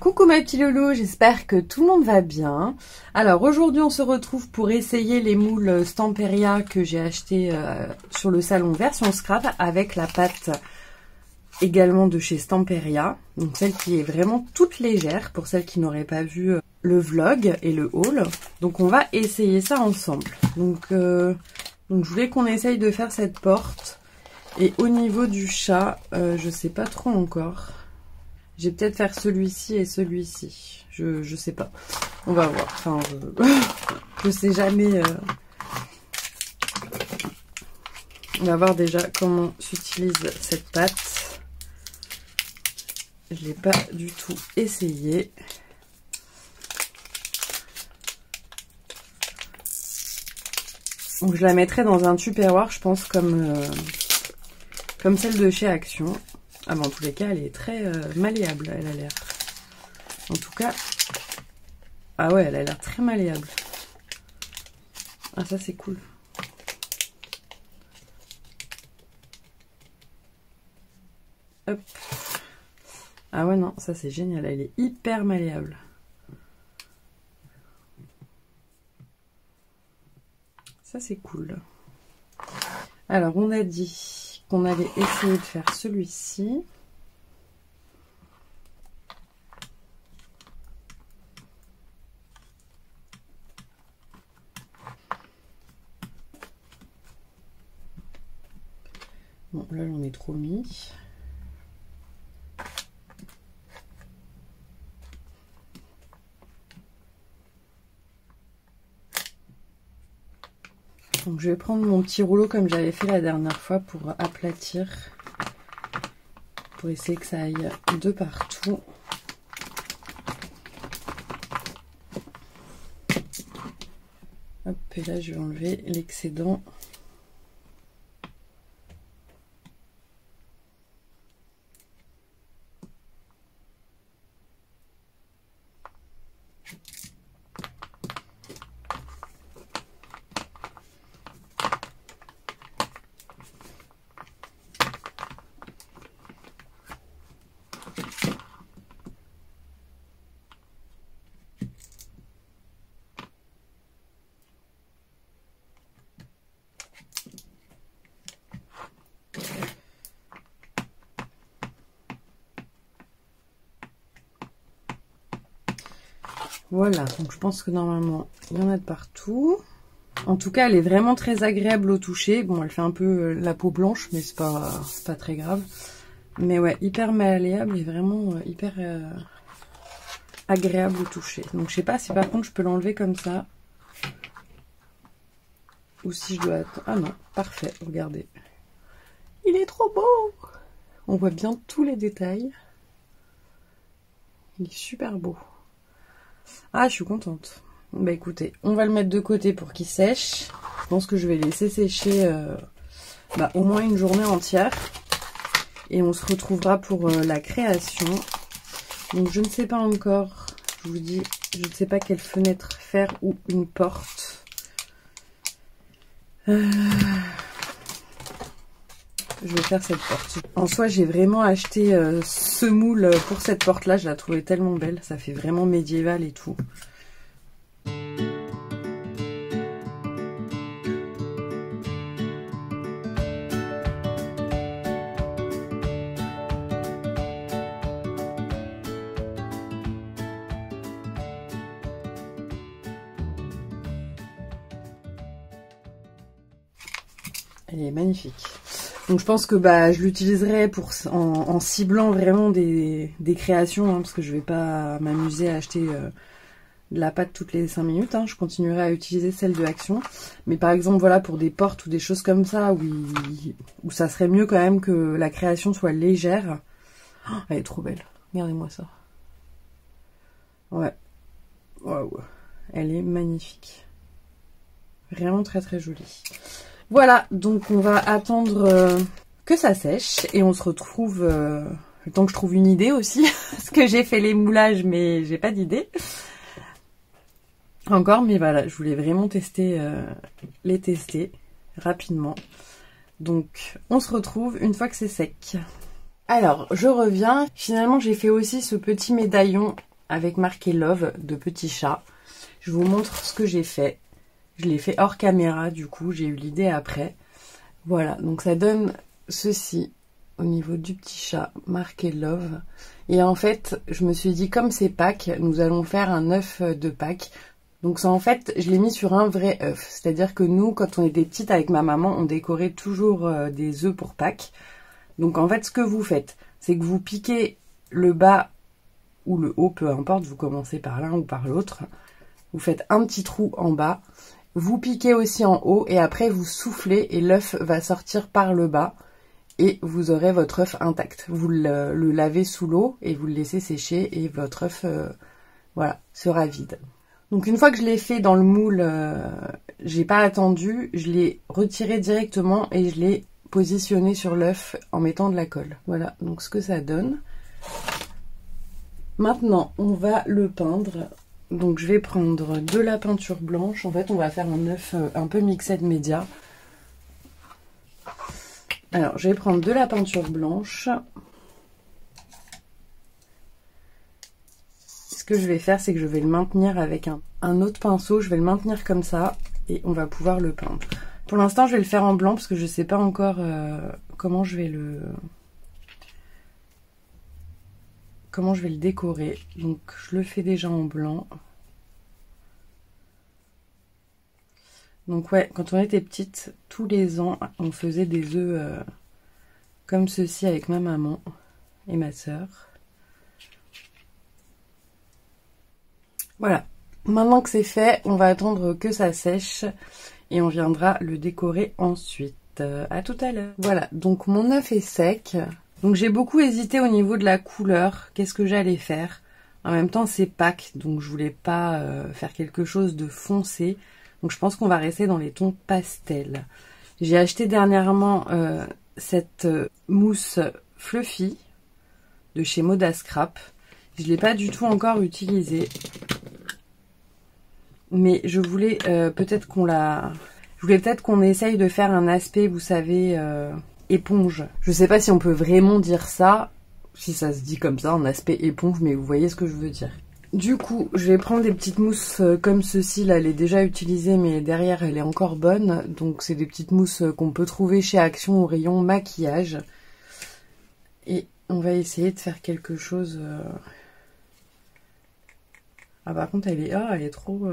Coucou ma petits loulous, j'espère que tout le monde va bien. Alors aujourd'hui on se retrouve pour essayer les moules Stamperia que j'ai acheté sur le salon version scrap avec la pâte également de chez Stamperia. Donc celle qui est vraiment toute légère pour celles qui n'auraient pas vu le vlog et le haul. Donc on va essayer ça ensemble. Donc je voulais qu'on essaye de faire cette porte. Et au niveau du chat, je sais pas trop encore. Je vais peut-être faire celui-ci et celui-ci. Je sais pas. On va voir. Enfin, je sais jamais. On va voir déjà comment s'utilise cette pâte. Je l'ai pas du tout essayé. Donc je la mettrai dans un tupperware, je pense, comme celle de chez Action. Ah ben, en tous les cas, elle est très malléable, elle a l'air. En tout cas, ah ouais, elle a l'air très malléable. Ah ça c'est cool. Hop. Ah ouais non, ça c'est génial, elle est hyper malléable. Ça c'est cool. Alors on a dit qu'on allait essayer de faire celui-ci. Bon, là, on est trop mis. Donc, je vais prendre mon petit rouleau comme j'avais fait la dernière fois pour aplatir. Pour essayer que ça aille de partout. Hop, et là, je vais enlever l'excédent. Voilà, donc je pense que normalement, il y en a de partout. En tout cas, elle est vraiment très agréable au toucher. Bon, elle fait un peu la peau blanche, mais c'est pas très grave. Mais ouais, hyper malléable et vraiment hyper agréable au toucher. Donc je sais pas si par contre je peux l'enlever comme ça. Ou si je dois attendre. Ah non, parfait, regardez. Il est trop beau! On voit bien tous les détails. Il est super beau. Ah, je suis contente. Bah écoutez, on va le mettre de côté pour qu'il sèche. Je pense que je vais laisser sécher au moins une journée entière. Et on se retrouvera pour la création. Donc je ne sais pas encore, je vous dis, je ne sais pas quelle fenêtre faire ou une porte. Je vais faire cette porte. En soi, j'ai vraiment acheté ce moule pour cette porte-là. Je la trouvais tellement belle. Ça fait vraiment médiéval et tout. Elle est magnifique. Donc je pense que je l'utiliserai pour en ciblant vraiment des créations, hein, parce que je vais pas m'amuser à acheter de la pâte toutes les 5 minutes. Hein. Je continuerai à utiliser celle de Action. Mais par exemple, voilà, pour des portes ou des choses comme ça, où ça serait mieux quand même que la création soit légère. Oh, elle est trop belle. Regardez-moi ça. Ouais. Waouh. Elle est magnifique. Vraiment très très jolie. Voilà, donc on va attendre que ça sèche et on se retrouve le temps que je trouve une idée aussi, parce que j'ai fait les moulages mais j'ai pas d'idée encore, mais voilà, je voulais vraiment les tester rapidement. Donc on se retrouve une fois que c'est sec. Alors je reviens, finalement j'ai fait aussi ce petit médaillon avec marqué Love de petit chat. Je vous montre ce que j'ai fait. Je l'ai fait hors caméra, du coup, j'ai eu l'idée après. Voilà, donc ça donne ceci au niveau du petit chat, marqué Love. Et en fait, je me suis dit, comme c'est Pâques, nous allons faire un œuf de Pâques. Donc ça, en fait, je l'ai mis sur un vrai œuf. C'est-à-dire que nous, quand on était petites avec ma maman, on décorait toujours des œufs pour Pâques. Donc en fait, ce que vous faites, c'est que vous piquez le bas ou le haut, peu importe, vous commencez par l'un ou par l'autre. Vous faites un petit trou en bas. Vous piquez aussi en haut et après vous soufflez et l'œuf va sortir par le bas et vous aurez votre œuf intact. Vous le lavez sous l'eau et vous le laissez sécher et votre œuf voilà, sera vide. Donc une fois que je l'ai fait dans le moule, j'ai pas attendu, je l'ai retiré directement et je l'ai positionné sur l'œuf en mettant de la colle. Voilà, donc ce que ça donne. Maintenant, on va le peindre. Donc je vais prendre de la peinture blanche. En fait, on va faire un œuf un peu mixed média. Alors, je vais prendre de la peinture blanche. Ce que je vais faire, c'est que je vais le maintenir avec un autre pinceau. Je vais le maintenir comme ça et on va pouvoir le peindre. Pour l'instant, je vais le faire en blanc parce que je ne sais pas encore comment je vais le décorer. Donc, je le fais déjà en blanc. Donc ouais, quand on était petite, tous les ans, on faisait des œufs comme ceci avec ma maman et ma sœur. Voilà. Maintenant que c'est fait, on va attendre que ça sèche et on viendra le décorer ensuite. À tout à l'heure. Voilà, donc mon œuf est sec. Donc j'ai beaucoup hésité au niveau de la couleur. Qu'est-ce que j'allais faire? En même temps, c'est Pâques, donc je voulais pas faire quelque chose de foncé. Donc je pense qu'on va rester dans les tons pastels. J'ai acheté dernièrement cette mousse Fluffy de chez Moda Scrap. Je ne l'ai pas du tout encore utilisée. Mais je voulais peut-être qu'on essaye de faire un aspect, vous savez, éponge. Je sais pas si on peut vraiment dire ça, si ça se dit comme ça, un aspect éponge, mais vous voyez ce que je veux dire. Du coup, je vais prendre des petites mousses comme ceci. Là, elle est déjà utilisée, mais derrière, elle est encore bonne. Donc, c'est des petites mousses qu'on peut trouver chez Action au rayon maquillage. Et on va essayer de faire quelque chose... Ah, par contre, elle est trop...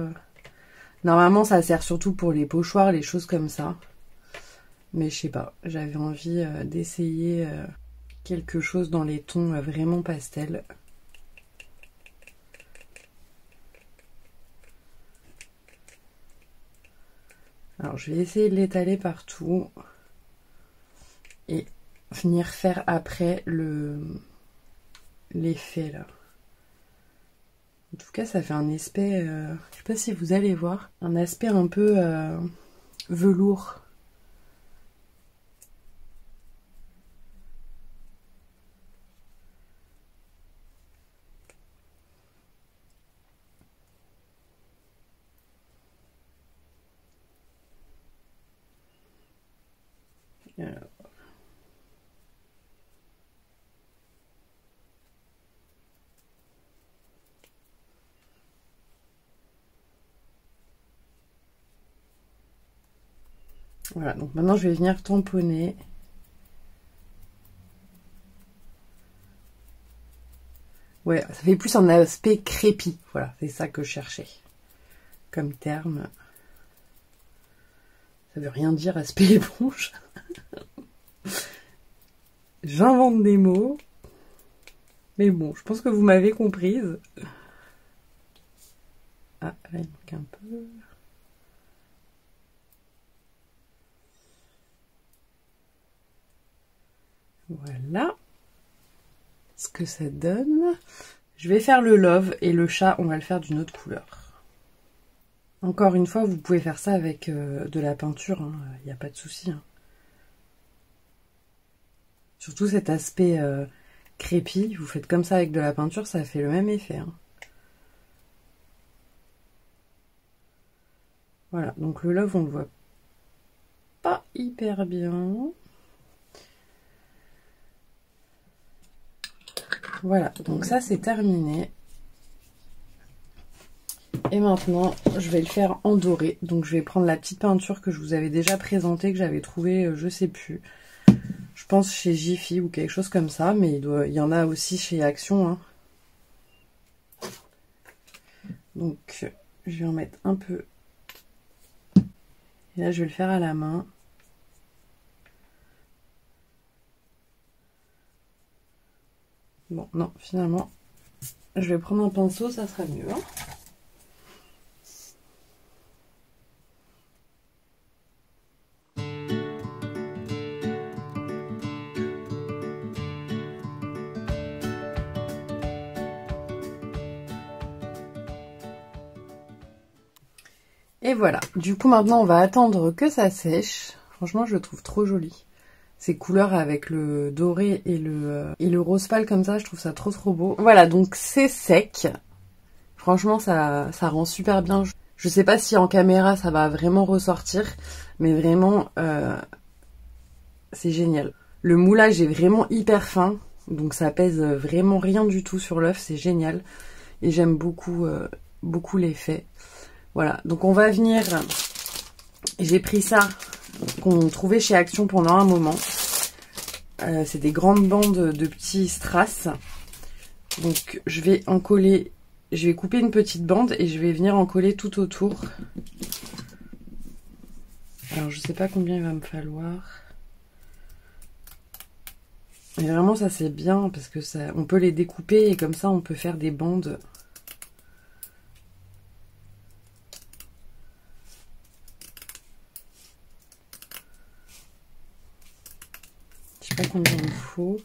Normalement, ça sert surtout pour les pochoirs, les choses comme ça. Mais je sais pas, j'avais envie d'essayer quelque chose dans les tons vraiment pastel. Alors, je vais essayer de l'étaler partout et venir faire après l'effet là. En tout cas, ça fait un aspect, je sais pas si vous allez voir, un aspect un peu velours. Alors. Voilà, donc maintenant je vais venir tamponner. Ouais, ça fait plus un aspect crépi. Voilà, c'est ça que je cherchais comme terme. Ça veut rien dire aspect éponge. J'invente des mots. Mais bon, je pense que vous m'avez comprise. Ah, là il manque un peu. Voilà ce que ça donne. Je vais faire le love et le chat, on va le faire d'une autre couleur. Encore une fois, vous pouvez faire ça avec de la peinture, il n'y a pas de souci. Hein. Surtout cet aspect crépi, vous faites comme ça avec de la peinture, ça fait le même effet. Hein. Voilà, donc le love, on le voit pas hyper bien. Voilà, donc ça c'est terminé. Et maintenant, je vais le faire en doré. Donc je vais prendre la petite peinture que je vous avais déjà présentée, que j'avais trouvée, je sais plus. Je pense chez Jiffy ou quelque chose comme ça, mais il y en a aussi chez Action. Hein. Donc je vais en mettre un peu. Et là, je vais le faire à la main. Bon, non, finalement, je vais prendre un pinceau, ça sera mieux. Hein. Et voilà, du coup maintenant on va attendre que ça sèche. Franchement je le trouve trop joli. Ces couleurs avec le doré et le rose pâle comme ça, je trouve ça trop beau. Voilà, donc c'est sec. Franchement ça rend super bien. Je sais pas si en caméra ça va vraiment ressortir, mais vraiment c'est génial. Le moulage est vraiment hyper fin, donc ça pèse vraiment rien du tout sur l'œuf, c'est génial. Et j'aime beaucoup l'effet. Voilà, donc on va venir, j'ai pris ça qu'on trouvait chez Action pendant un moment. C'est des grandes bandes de petits strass. Donc je vais en coller, je vais couper une petite bande et je vais venir en coller tout autour. Alors je sais pas combien il va me falloir. Mais vraiment ça c'est bien parce que ça, on peut les découper et comme ça on peut faire des bandes. Combien il faut.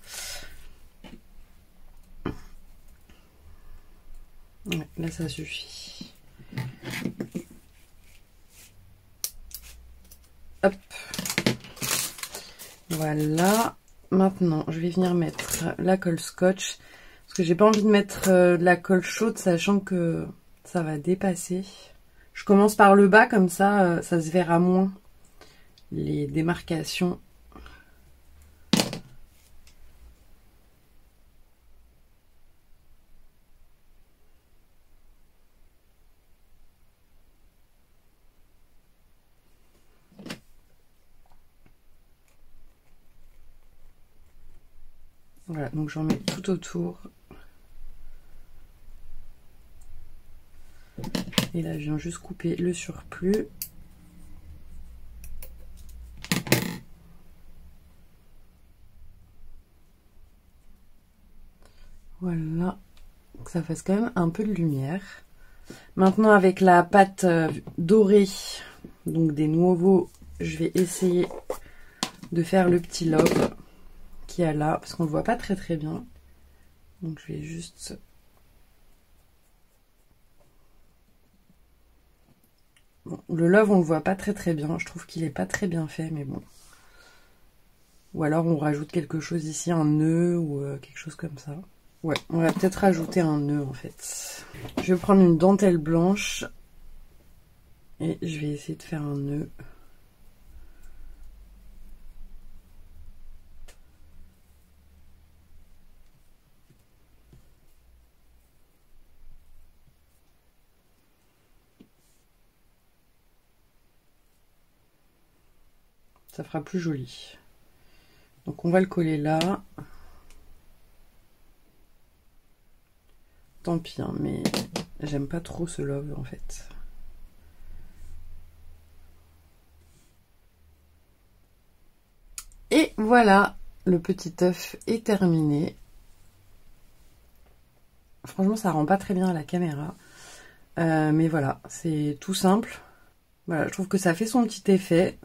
Ouais, là ça suffit. Hop. Voilà. Maintenant, je vais venir mettre la colle scotch. Parce que j'ai pas envie de mettre de la colle chaude, sachant que ça va dépasser. Je commence par le bas, comme ça, ça se verra moins. Les démarcations. Voilà, donc j'en mets tout autour. Et là, je viens juste couper le surplus. Voilà, que ça fasse quand même un peu de lumière. Maintenant, avec la pâte dorée, donc des nouveaux, je vais essayer de faire le petit love qu'il y a là, parce qu'on ne le voit pas très bien. Donc je vais juste... Bon, le love, on le voit pas très bien. Je trouve qu'il est pas très bien fait, mais bon. Ou alors on rajoute quelque chose ici, un nœud ou quelque chose comme ça. Ouais, on va peut-être rajouter un nœud en fait. Je vais prendre une dentelle blanche et je vais essayer de faire un nœud. Ça fera plus joli. Donc on va le coller là. Tant pis, hein, mais j'aime pas trop ce love en fait. Et voilà, le petit œuf est terminé. Franchement, ça rend pas très bien à la caméra. Mais voilà, c'est tout simple. Voilà, je trouve que ça fait son petit effet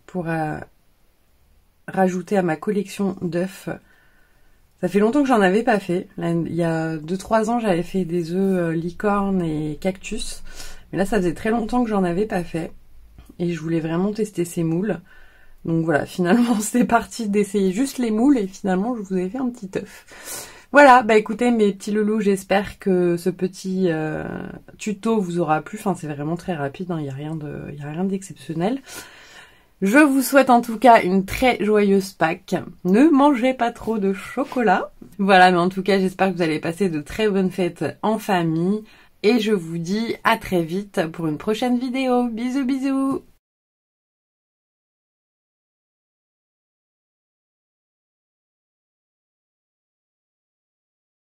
pour rajouter à ma collection d'œufs. Ça fait longtemps que j'en avais pas fait. Là, il y a 2-3 ans, j'avais fait des œufs licorne et cactus. Mais là, ça faisait très longtemps que j'en avais pas fait. Et je voulais vraiment tester ces moules. Donc voilà, finalement, c'est parti d'essayer juste les moules. Et finalement, je vous ai fait un petit œuf. Voilà, bah écoutez mes petits loulous, j'espère que ce petit tuto vous aura plu. Enfin, c'est vraiment très rapide, hein, il n'y a rien d'exceptionnel. Je vous souhaite en tout cas une très joyeuse Pâques. Ne mangez pas trop de chocolat. Voilà, mais en tout cas, j'espère que vous allez passer de très bonnes fêtes en famille. Et je vous dis à très vite pour une prochaine vidéo. Bisous bisous.